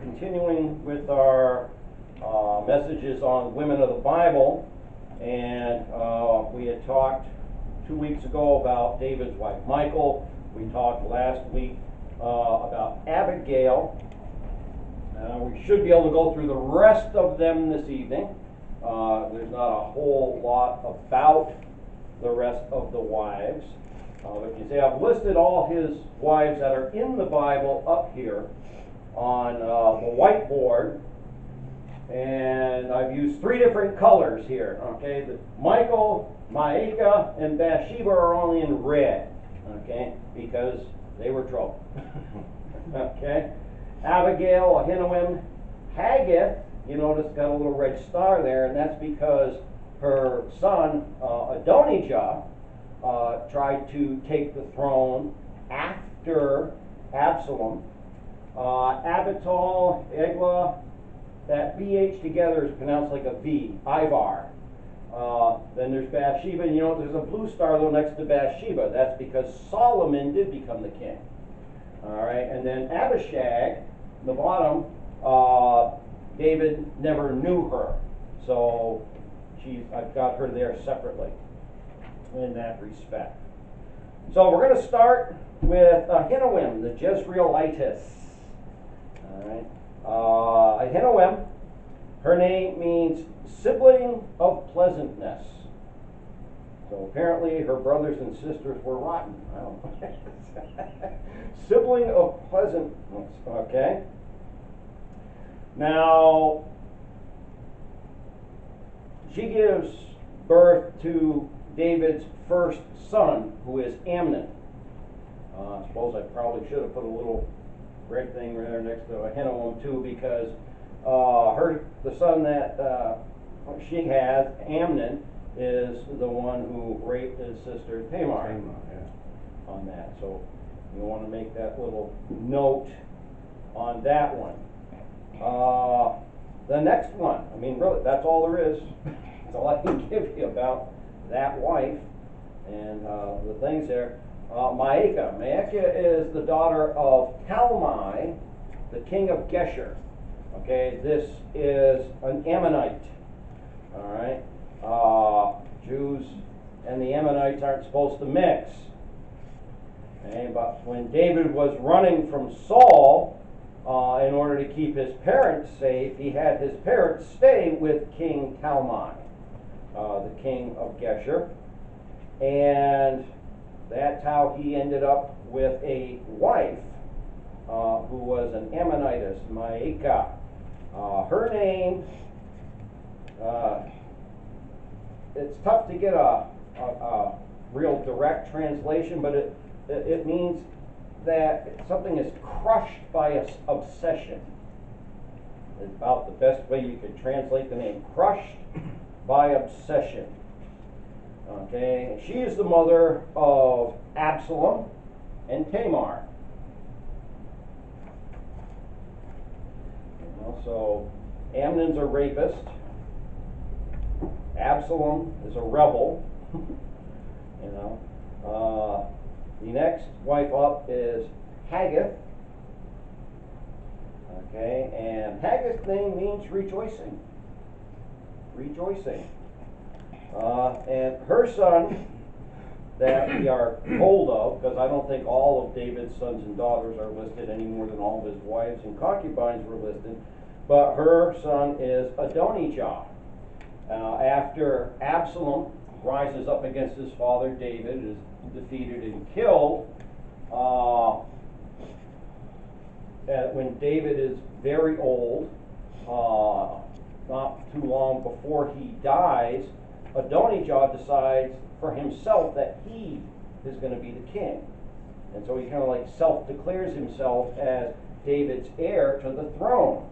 continuing with our messages on women of the Bible, and we had talked 2 weeks ago about David's wife Michal. We talked last week about Abigail. We should be able to go through the rest of them this evening. There's not a whole lot about the rest of the wives. But you see, I've listed all his wives that are in the Bible up here on the whiteboard. And I've used 3 different colors here. Okay, the Michal, Maacah, and Bathsheba are only in red. Okay, because they were trouble. Okay, Abigail, Ahinoam, Haggeth, you notice got a little red star there, and that's because her son Adonijah tried to take the throne after Absalom. Abital, Egla, that BH together is pronounced like a V, Ivar. Then there's Bathsheba, and you know there's a blue star though next to Bathsheba. That's because Solomon did become the king. All right, and then Abishag, the bottom, David never knew her, so I've got her there separately in that respect. So we're going to start with Ahinoam, the Jezreelitess. All right. Ahinoam, her name means sibling of pleasantness. So apparently her brothers and sisters were rotten. I don't know. Sibling of pleasantness. Okay. Now, she gives birth to David's first son, who is Amnon. I suppose I probably should have put a little red thing there next to Ahinoam too, because the son that she has, Amnon, is the one who raped his sister Tamar. Yeah. On that. So you want to make that little note on that one. The next one, I mean, really, that's all there is. That's all I can give you about that wife and the things there. Maacah. Maacah is the daughter of Talmai, the king of Geshur. Okay, this is an Ammonite. All right, Jews and the Ammonites aren't supposed to mix. Okay, but when David was running from Saul, in order to keep his parents safe, he had his parents stay with King Talmai, the king of Geshur, and that's how he ended up with a wife who was an Ammonitess, Maacah. Her name, it's tough to get a real direct translation, but it means that something is crushed by obsession. It's about the best way you could translate the name. Crushed by obsession. Okay, she is the mother of Absalom and Tamar. So Amnon's a rapist. Absalom is a rebel. You know. The next wife up is Haggeth. Okay, and Haggeth's name means rejoicing. Rejoicing. And her son that we are told of, because I don't think all of David's sons and daughters are listed any more than all of his wives and concubines were listed, but her son is Adonijah. After Absalom rises up against his father David, is defeated and killed, when David is very old, not too long before he dies, Adonijah decides for himself that he is going to be the king. And so he kind of like self-declares himself as David's heir to the throne.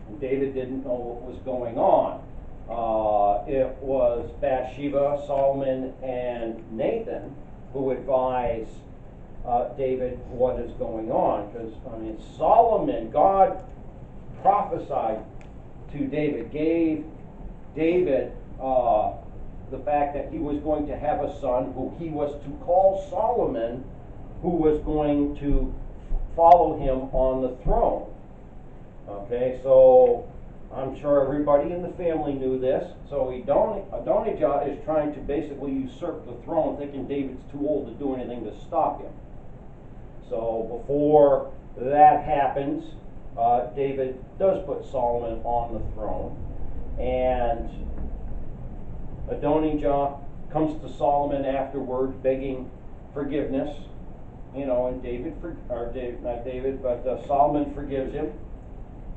And David didn't know what was going on. It was Bathsheba, Solomon, and Nathan who advised David what is going on. Because, I mean, Solomon, God prophesied to David, gave David the fact that he was going to have a son who he was to call Solomon, who was going to follow him on the throne. Okay, so I'm sure everybody in the family knew this. So Adonijah is trying to basically usurp the throne, thinking David's too old to do anything to stop him. So before that happens, David does put Solomon on the throne, and Adonijah comes to Solomon afterward begging forgiveness, and Solomon forgives him,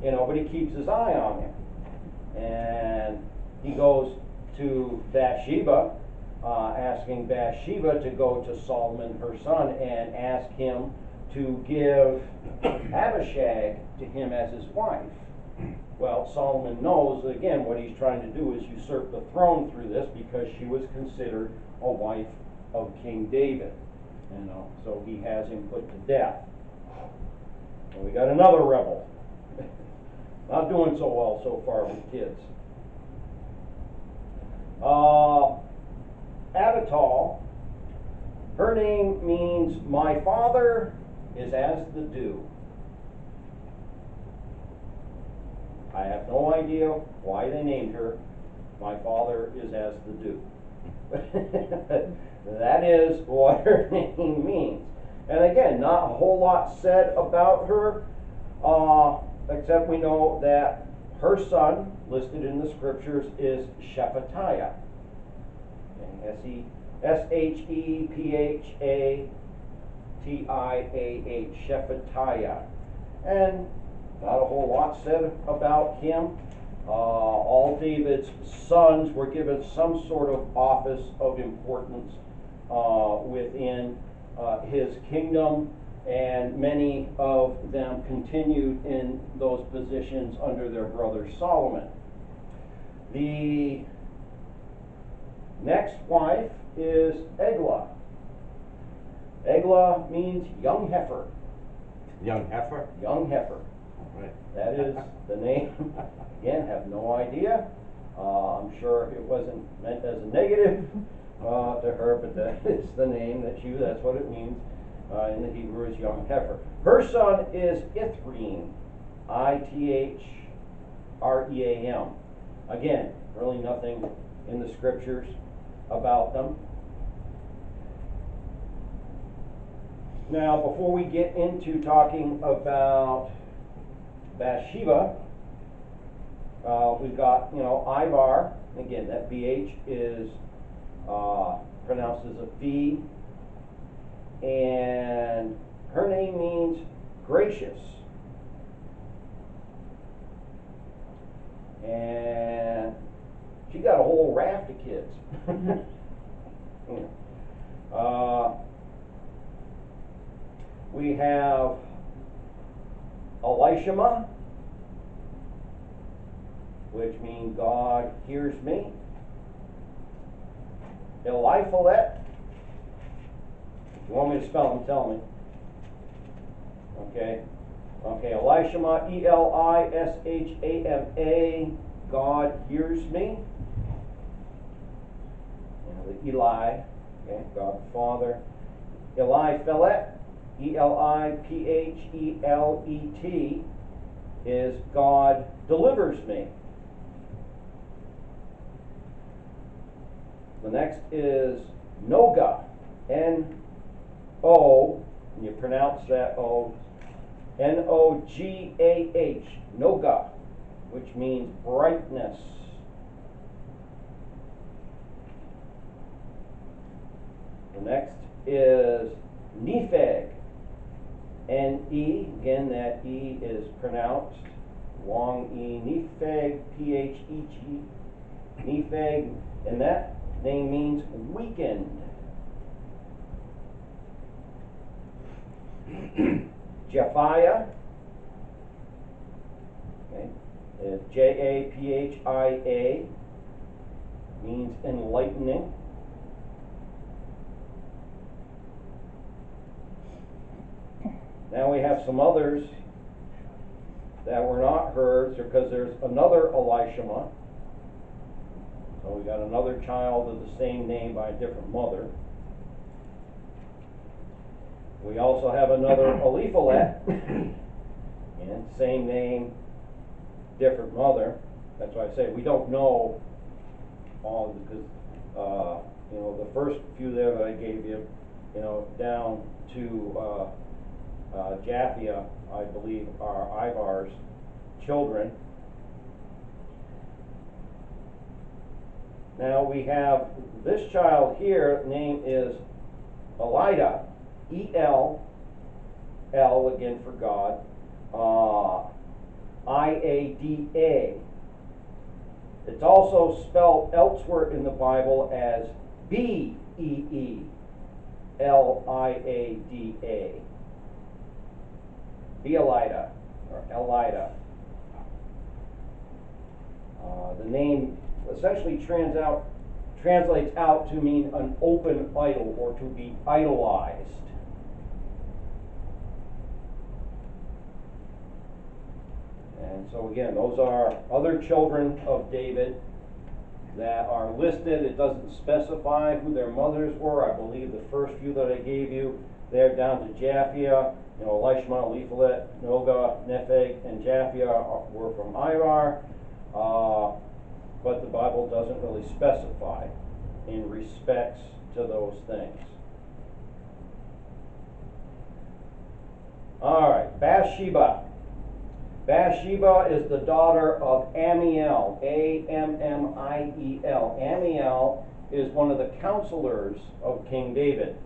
but he keeps his eye on him. And he goes to Bathsheba, asking Bathsheba to go to Solomon, her son, and ask him to give Abishag to him as his wife. Well, Solomon knows, again, what he's trying to do is usurp the throne through this, because she was considered a wife of King David. So he has him put to death. And we got another rebel. Not doing so well so far with kids. Abital, her name means my father is as the dew. I have no idea why they named her my father is as the dew. That is what her name means. And again, not a whole lot said about her, except we know that her son, listed in the scriptures, is Shephatiah. Shephatiah, Shephatiah. And not a whole lot said about him. All David's sons were given some sort of office of importance within his kingdom, and many of them continued in those positions under their brother Solomon. The next wife is Egla. Egla means young heifer. Young heifer? Young heifer. Right. That is the name. Again, have no idea. I'm sure it wasn't meant as a negative to her, but that is the name that's what it means in the Hebrew, is young heifer. Her son is Ithream, Ithream. Again, really nothing in the scriptures about them. Now, before we get into talking about Bathsheba, we've got, Ivar. Again, that BH is pronounced as a V. And her name means gracious. And she got a whole raft of kids. We have Elisha, which means God hears me. Eliphalet. If you want me to spell them, tell me. Okay, Elishama, Elishama, God hears me. The Eli, okay, God the Father. Eliphalet, Eliphelet, is God delivers me. The next is Noga, N-O, and you pronounce that O, N-O-G-A-H, Noga, which means brightness. The next is Nepheg, N-E, again that E is pronounced long E, Nepheg, P-H-E-G, Nepheg, and that name means weakened. Japhiah, okay, is J-A-P-H-I-A, means enlightening. Now we have some others that were not hers, because there's another Elishama. So we got another child of the same name by a different mother. We also have another Eliphalet, and same name different mother. That's why I say we don't know all, because you know, the first few there that I gave you, you know, down to Japhia, I believe, are Ivar's children. Now we have this child here, name is Elida, E-L, again for God, I-A-D-A. It's also spelled elsewhere in the Bible as B-E-E-L-I-A-D-A. Beelida, or Elida. The name essentially translates out to mean an open idol, or to be idolized. And so again, those are other children of David that are listed. It doesn't specify who their mothers were. I believe the first few that I gave you, they're down to Japhia. You know, Elishma, Eliphalet, Noga, Nepheg, and Japhia were from Ivar. But the Bible doesn't really specify in respects to those things. All right, Bathsheba. Bathsheba is the daughter of Ammiel, A-M-M-I-E-L. Ammiel is one of the counselors of King David.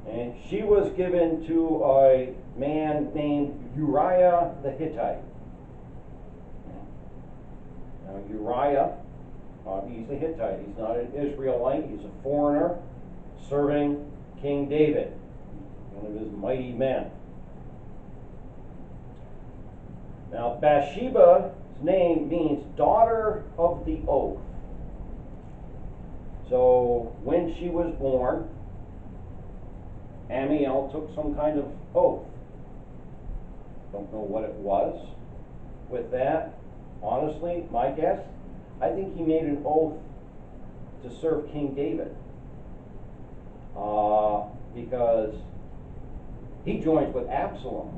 And she was given to a man named Uriah the Hittite. Now Uriah, he's a Hittite. He's not an Israelite. He's a foreigner serving King David, one of his mighty men. Now Bathsheba's name means daughter of the oath. So when she was born, Ammiel took some kind of oath. Don't know what it was with that. Honestly, my guess, I think he made an oath to serve King David. Because he joins with Absalom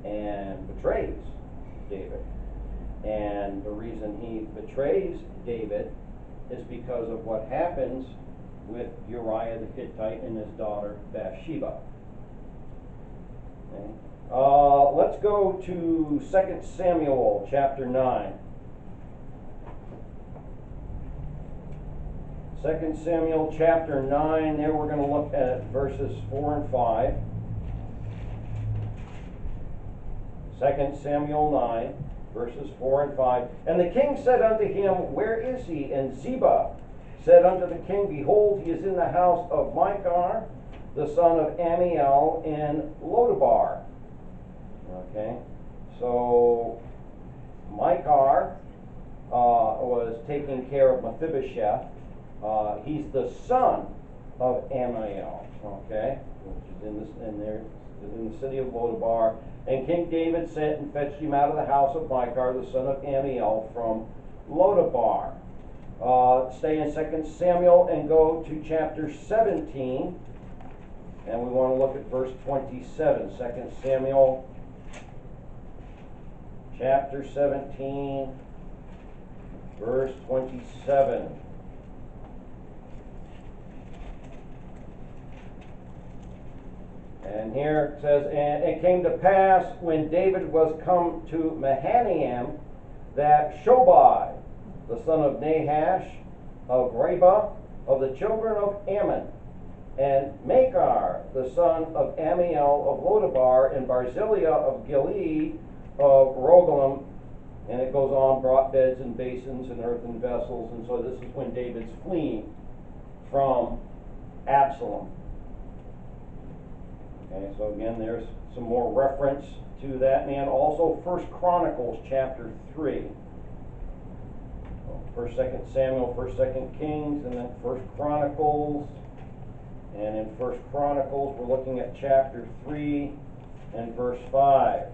and betrays David. And the reason he betrays David is because of what happens with Uriah the Hittite and his daughter Bathsheba. Okay. Let's go to 2 Samuel chapter 9. 2 Samuel chapter 9, there we're going to look at verses 4 and 5. 2 Samuel 9, verses 4 and 5. And the king said unto him, Where is he? And Ziba said unto the king, Behold, he is in the house of Micah, the son of Ammiel, in Lodabar. Okay, so Micah was taking care of Mephibosheth. He's the son of Ammiel, okay, which is in the city of Lodabar. And King David sent and fetched him out of the house of Micah, the son of Ammiel, from Lodabar. Stay in 2 Samuel and go to chapter 17, and we want to look at verse 27. 2 Samuel chapter 17, verse 27. And here it says, And it came to pass, when David was come to Mahanaim, that Shobai, the son of Nahash, of Reba, of the children of Ammon, and Machir, the son of Ammiel of Lodabar, and Barzillai of Gilead, of Rogelim, and it goes on, brought beds and basins and earthen vessels. And so this is when David's fleeing from Absalom. Okay, so again, there's some more reference to that man. Also, 1 Chronicles chapter 3. 1st, 2nd Samuel, 1st, 2nd Kings, and then 1st Chronicles. And in 1st Chronicles, we're looking at chapter 3 and verse 5.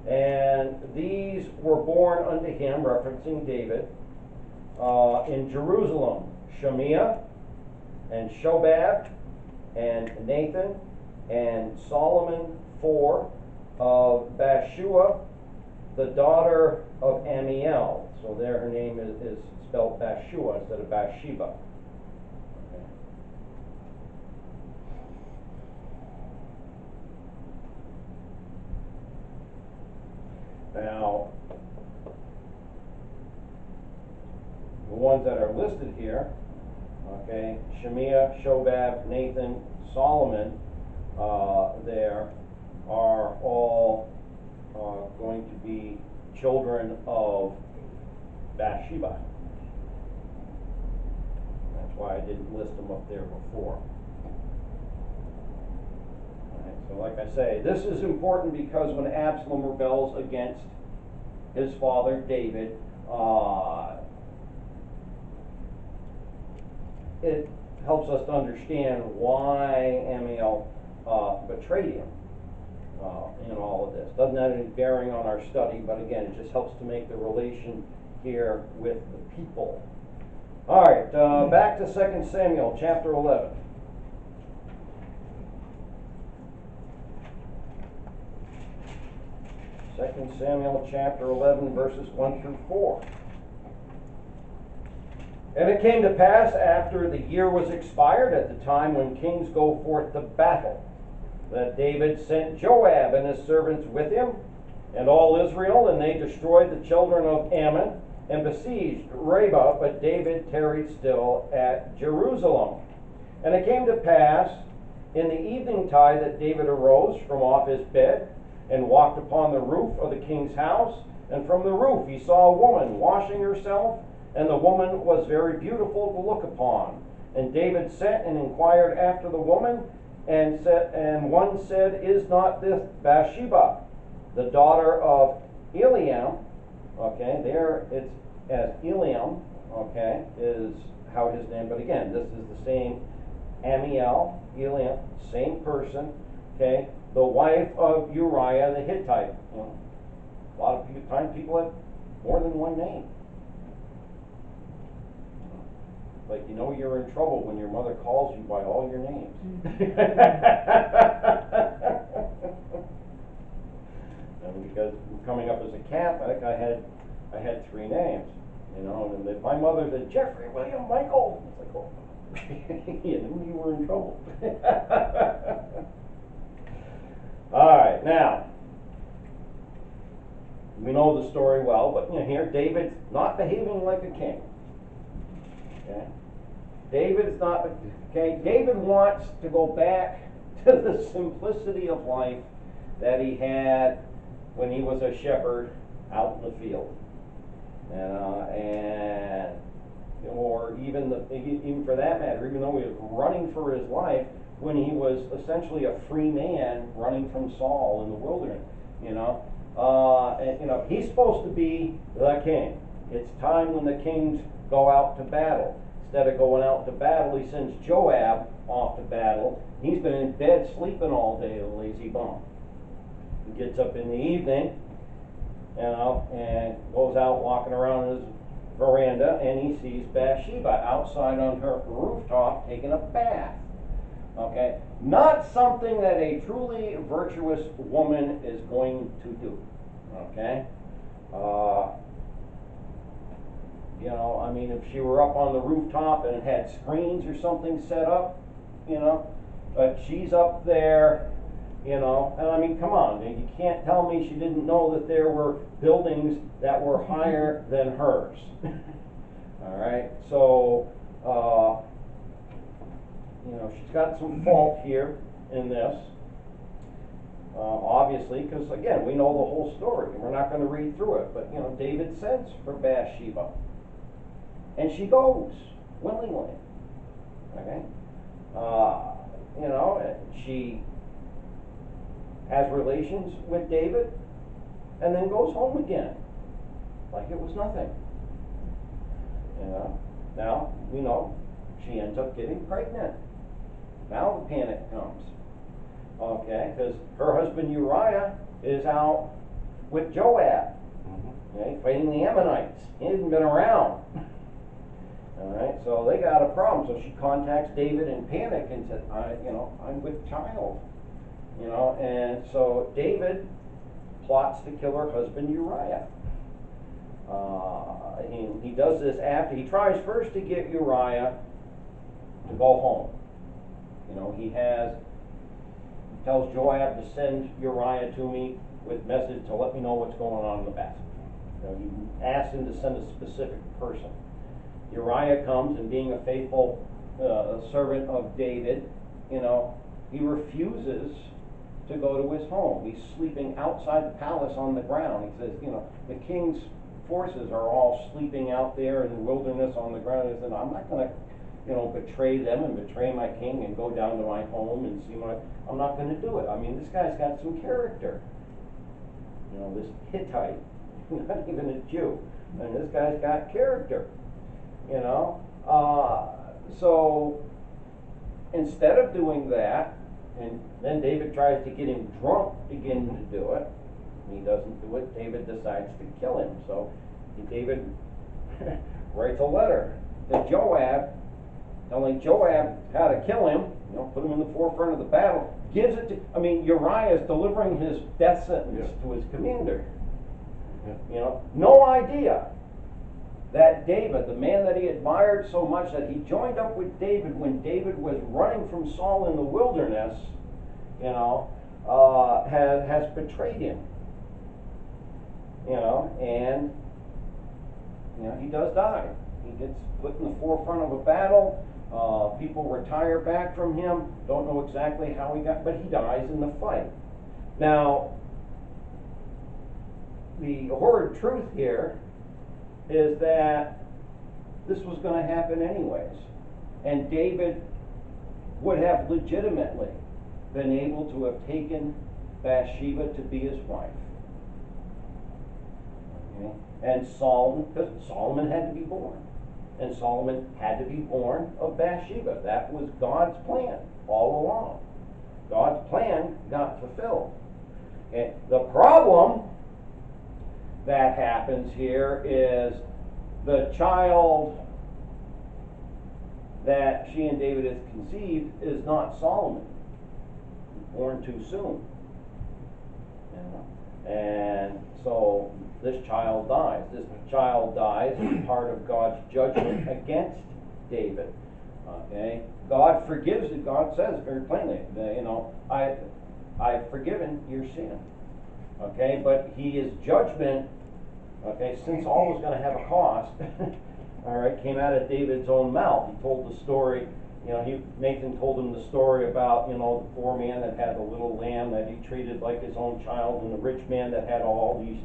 And these were born unto him, referencing David, in Jerusalem, Shemiah, and Shobab, and Nathan, and Solomon 4, of Bathsheba, the daughter of Amiel. So there her name is spelled Bathsheba instead of Bathsheba. Okay. Now, the ones that are listed here, okay, Shemiah, Shobab, Nathan, Solomon, there are all going to be children of Bathsheba. That's why I didn't list them up there before. All right, so like I say, this is important because when Absalom rebels against his father David, it helps us to understand why Amiel betrayed him in all of this. Doesn't have any bearing on our study, but again, it just helps to make the relation here with the people. All right, back to 2 Samuel chapter 11. Second Samuel chapter 11, verses 1 through 4. And it came to pass after the year was expired, at the time when kings go forth to battle, that David sent Joab and his servants with him, and all Israel, and they destroyed the children of Ammon, and besieged Rabbah, but David tarried still at Jerusalem. And it came to pass in the eventide that David arose from off his bed, and walked upon the roof of the king's house, and from the roof he saw a woman washing herself, and the woman was very beautiful to look upon. And David sent and inquired after the woman, and one said, Is not this Bathsheba, the daughter of Eliam? Okay, there it's as Eliam, okay, is how his name, but again, this is the same Amiel, Eliam, same person, okay, the wife of Uriah the Hittite. You know, a lot of times people have more than one name. Like, you know you're in trouble when your mother calls you by all your names. And because coming up as a Catholic, I had 3 names, you know, and if my mother said Jeffrey, William, Michael, it's like, oh, you knew you were in trouble. All right, now we know the story well, but you know, here David's not behaving like a king. Okay. David's not, okay, David wants to go back to the simplicity of life that he had when he was a shepherd out in the field. And or even for that matter, even though he was running for his life, when he was essentially a free man running from Saul in the wilderness, you know. And, you know, he's supposed to be the king. It's time when the kings go out to battle. Instead of going out to battle, he sends Joab off to battle. He's been in bed sleeping all day, the lazy bum. He gets up in the evening, you know, and goes out walking around his veranda, and he sees Bathsheba outside on her rooftop taking a bath. Okay, not something that a truly virtuous woman is going to do. Okay, you know, I mean, if she were up on the rooftop and it had screens or something set up, you know, but she's up there, you know, and I mean, come on, you can't tell me she didn't know that there were buildings that were higher than hers. All right, so, you know, she's got some fault here in this, obviously, because again, we know the whole story, and we're not going to read through it, but, you know, David sends for Bathsheba, and she goes willingly, okay? You know, she has relations with David, and then goes home again, like it was nothing. You know, now we know she ends up getting pregnant. Now the panic comes, okay, because her husband Uriah is out with Joab, okay, fighting the Ammonites. He hasn't been around. All right, so they got a problem. So she contacts David in panic and said, I'm with child. And so David plots to kill her husband Uriah. He does this after, he tries first to get Uriah to go home. He tells Joab to send Uriah to me with message to let me know what's going on in the battle. He asks him to send a specific person. Uriah comes, and being a faithful servant of David, he refuses to go to his home. He's sleeping outside the palace on the ground. He says, the king's forces are all sleeping out there in the wilderness on the ground. He said, I'm not going to, betray them and betray my king and go down to my home and see I'm not going to do it. I mean, this guy's got some character. This Hittite, not even a Jew, and this guy's got character. So instead of doing that, and then David tries to get him drunk again to do it, and he doesn't do it, David decides to kill him. So David writes a letter to Joab, telling Joab how to kill him, put him in the forefront of the battle, gives it to, Uriah is delivering his death sentence to his commander. No idea that David, the man that he admired so much, that he joined up with David when David was running from Saul in the wilderness, has betrayed him. And he does die. He gets put in the forefront of a battle. People retire back from him. Don't know exactly how he got, but he dies in the fight. Now, the horrid truth here is that this was going to happen anyways. And David would have legitimately been able to have taken Bathsheba to be his wife. Okay? And because Solomon had to be born. And Solomon had to be born of Bathsheba. That was God's plan all along. God's plan got fulfilled. And the problem that happens here is the child that she and David has conceived is not Solomon. Born too soon. And so this child dies. This child dies as part of God's judgment against David. Okay? God forgives it. God says very plainly, I've forgiven your sin. Okay? But his judgment, since all was going to have a cost, came out of David's own mouth. He told the story. Nathan told him the story about, the poor man that had the little lamb that he treated like his own child, and the rich man that had all these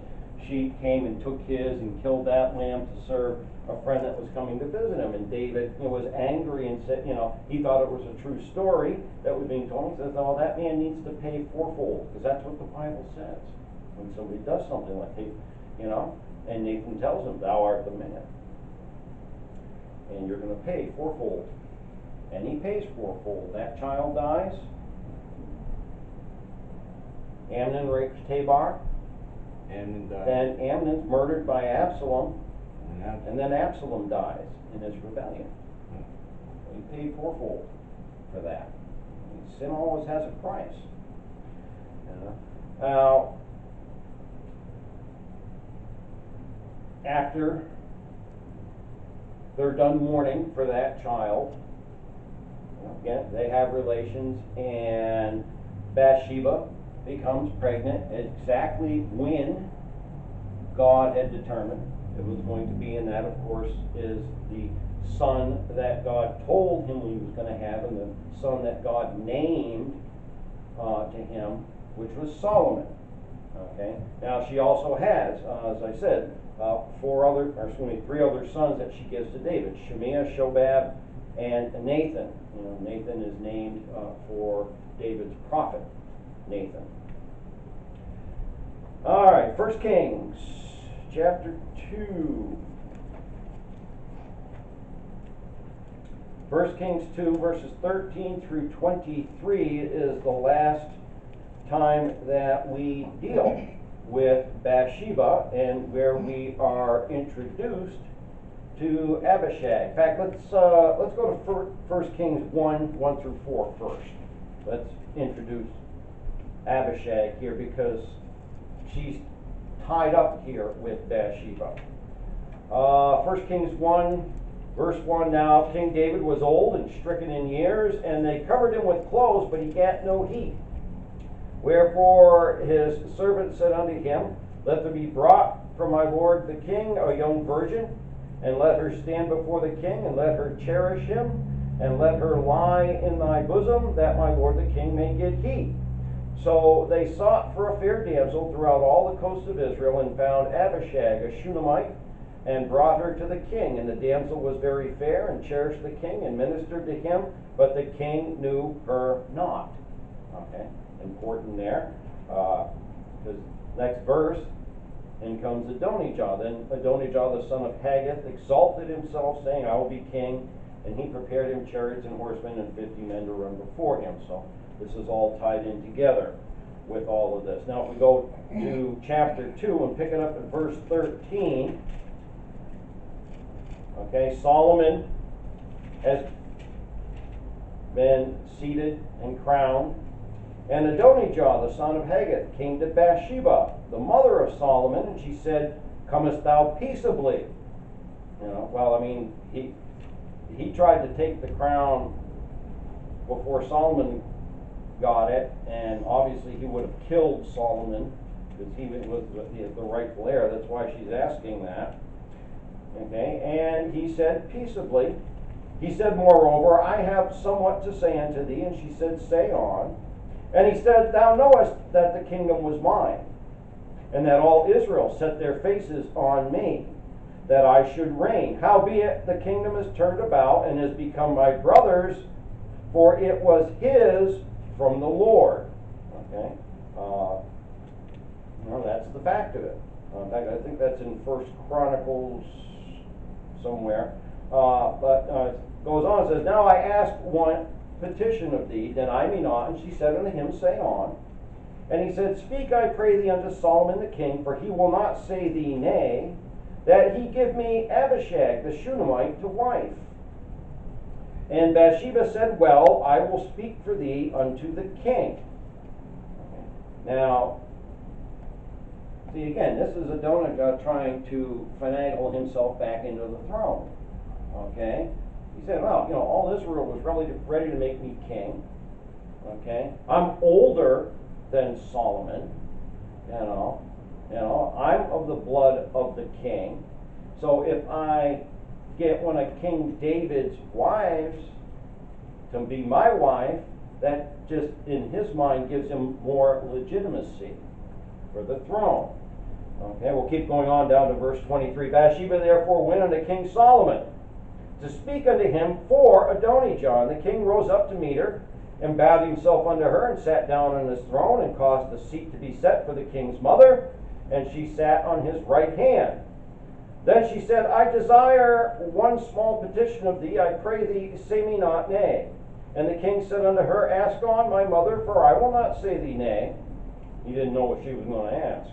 sheep came and took his and killed that lamb to serve a friend that was coming to visit him. And David was angry and said, he thought it was a true story that was being told. He says, no, that man needs to pay fourfold, because that's what the Bible says. When somebody does something like that, and Nathan tells him, thou art the man. And you're going to pay fourfold. And he pays fourfold. That child dies. Amnon rapes Tamar. Amnon dies. Then Amnon's murdered by Absalom. And then Absalom dies in his rebellion. He paid fourfold for that. Sin always has a price. Now, after they're done mourning for that child, again, they have relations, and Bathsheba becomes pregnant exactly when God had determined it was going to be, and that, of course, is the son that God told him he was going to have, and the son that God named to him, which was Solomon. Okay. Now she also has, as I said, three other sons that she gives to David: Shemiah, Shobab, and Nathan. Nathan is named for David's prophet, Nathan. All right, 1 Kings chapter 2. 1 Kings 2, verses 13 through 23 is the last time that we deal with Bathsheba, and where we are introduced to Abishag. In fact, let's go to 1 Kings 1 through 4 first. Let's introduce Abishag here because she's tied up here with Bathsheba. 1 Kings 1, verse 1, now King David was old and stricken in years, and they covered him with clothes, but he gat no heat. Wherefore his servant said unto him, let there be brought for my lord the king a young virgin, and let her stand before the king, and let her cherish him, and let her lie in thy bosom, that my lord the king may get heat. So they sought for a fair damsel throughout all the coasts of Israel, and found Abishag, a Shunammite, and brought her to the king. And the damsel was very fair, and cherished the king, and ministered to him, but the king knew her not. Okay, important there, because next verse, in comes Adonijah. Then Adonijah, the son of Haggeth, exalted himself, saying, I will be king. And he prepared him chariots and horsemen and 50 men to run before him. So this is all tied in together with all of this. Now if we go to chapter 2 and pick it up at verse 13, okay, Solomon has been seated and crowned, and Adonijah, the son of Haggith, came to Bathsheba, the mother of Solomon, and she said, comest thou peaceably? You know, well, I mean, he tried to take the crown before Solomon got it, and obviously he would have killed Solomon because he was the rightful heir. That's why she's asking that. Okay, and he said peaceably. He said, moreover, I have somewhat to say unto thee. And she said, say on. And he said, thou knowest that the kingdom was mine, and that all Israel set their faces on me, that I should reign. Howbeit the kingdom is turned about, and is become my brother's, for it was his from the Lord. Okay? That's the fact of it. In fact, I think that's in 1 Chronicles somewhere. But it goes on, it says, now I ask one petition of thee, deny me not. And she said unto him, say on. And he said, speak, I pray thee, unto Solomon the king, for he will not say thee nay, that he give me Abishag the Shunammite to wife. And Bathsheba said, well, I will speak for thee unto the king. Now, see again, this is Adonijah trying to finagle himself back into the throne. Okay? He said, well, all Israel was ready to make me king. Okay? I'm older than Solomon. I'm of the blood of the king. So if I get one of King David's wives to be my wife, that just in his mind gives him more legitimacy for the throne. Okay, we'll keep going on down to verse 23. Bathsheba therefore went unto King Solomon to speak unto him for Adonijah. And the king rose up to meet her, and bowed himself unto her, and sat down on his throne, and caused a seat to be set for the king's mother, and she sat on his right hand. Then she said, I desire one small petition of thee, I pray thee, say me not nay. And the king said unto her, ask on, my mother, for I will not say thee nay. He didn't know what she was going to ask.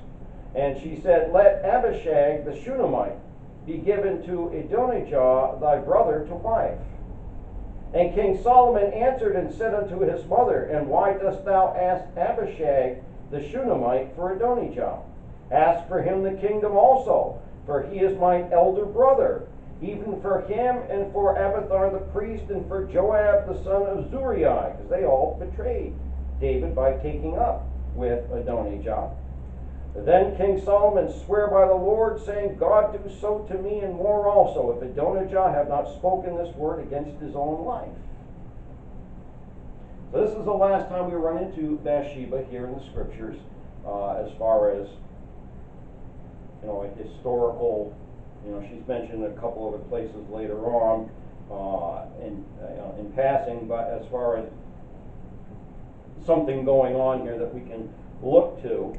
And she said, let Abishag the Shunammite be given to Adonijah thy brother to wife. And King Solomon answered and said unto his mother, and why dost thou ask Abishag the Shunammite for Adonijah? Ask for him the kingdom also, for he is mine elder brother, even for him and for Abiathar the priest, and for Joab the son of Zeruiah, because they all betrayed David by taking up with Adonijah. Then King Solomon sware by the Lord, saying, God do so to me and more also, if Adonijah have not spoken this word against his own life. So this is the last time we run into Bathsheba here in the scriptures, as far as a historical. She's mentioned a couple other places later on in passing, but as far as something going on here that we can look to.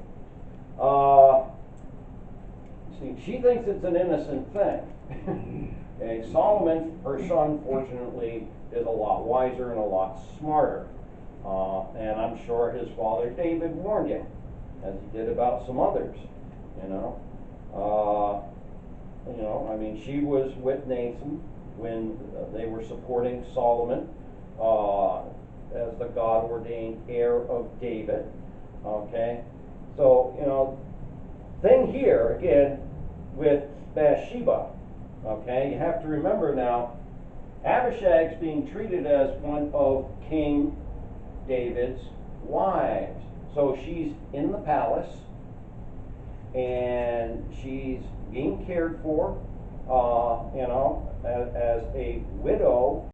She thinks it's an innocent thing. Okay, Solomon, her son, fortunately, is a lot wiser and a lot smarter. And I'm sure his father David warned him, as he did about some others. You know, I mean, she was with Nathan when they were supporting Solomon as the God-ordained heir of David. Okay, so you know, thing here again with Bathsheba. Okay, you have to remember now, Abishag's being treated as one of King David's wives. So she's in the palace, and she's being cared for, you know, as a widow